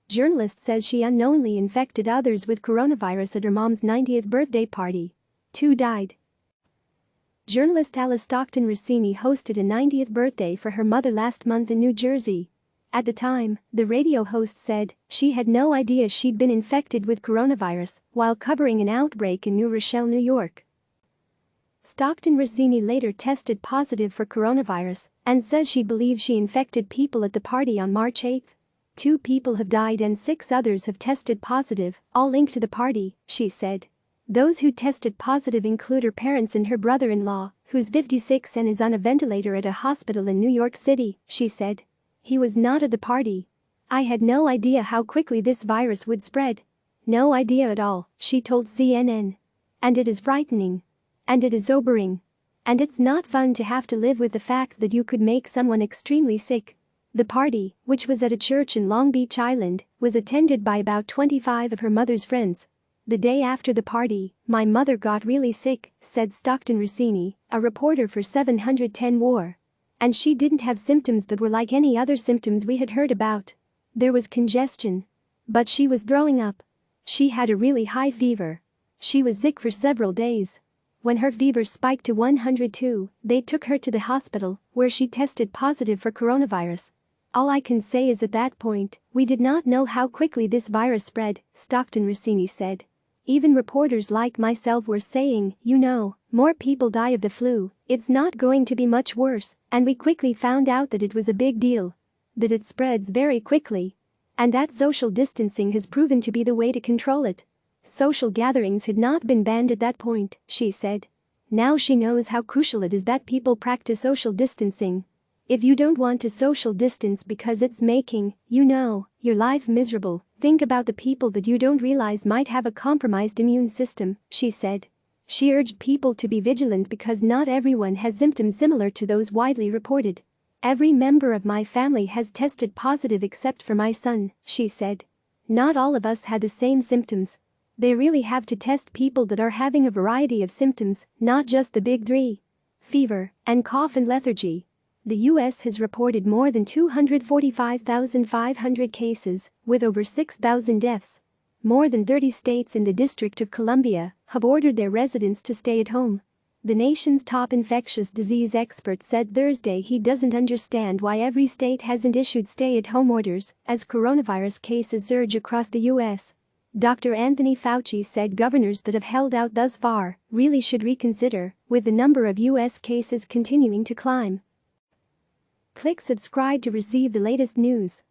Journalist says she unknowingly infected others with coronavirus at her mom's 90th birthday party. 2 died. Journalist Alice Stockton-Rossini hosted a 90th birthday for her mother last month in New Jersey. At the time, the radio host said she had no idea she'd been infected with coronavirus while covering an outbreak in New Rochelle, New York. Stockton-Rossini later tested positive for coronavirus and says she believes she infected people at the party on March 8. 2 people have died and 6 others have tested positive, all linked to the party, she said. Those who tested positive include her parents and her brother-in-law, who's 56 and is on a ventilator at a hospital in New York City, she said. He was not at the party. I had no idea how quickly this virus would spread. No idea at all, she told CNN. And it is frightening. And it is sobering. And it's not fun to have to live with the fact that you could make someone extremely sick. The party, which was at a church in Long Beach Island, was attended by about 25 of her mother's friends. The day after the party, my mother got really sick, said Stockton-Rossini, a reporter for 710 WAR. And she didn't have symptoms that were like any other symptoms we had heard about. There was congestion. But she was throwing up. She had a really high fever. She was sick for several days. When her fever spiked to 102, they took her to the hospital, where she tested positive for coronavirus. All I can say is at that point, we did not know how quickly this virus spread, Stockton-Rossini said. Even reporters like myself were saying, more people die of the flu, it's not going to be much worse, and we quickly found out that it was a big deal. That it spreads very quickly. And that social distancing has proven to be the way to control it. Social gatherings had not been banned at that point, she said. Now she knows how crucial it is that people practice social distancing. If you don't want to social distance because it's making, your life miserable, think about the people that you don't realize might have a compromised immune system, she said. She urged people to be vigilant because not everyone has symptoms similar to those widely reported. Every member of my family has tested positive except for my son, she said. Not all of us had the same symptoms. They really have to test people that are having a variety of symptoms, not just the big 3. Fever and cough and lethargy. The U.S. has reported more than 245,500 cases, with over 6,000 deaths. More than 30 states in the District of Columbia have ordered their residents to stay at home. The nation's top infectious disease expert said Thursday he doesn't understand why every state hasn't issued stay-at-home orders as coronavirus cases surge across the U.S. Dr. Anthony Fauci said governors that have held out thus far really should reconsider, with the number of U.S. cases continuing to climb. Click subscribe to receive the latest news.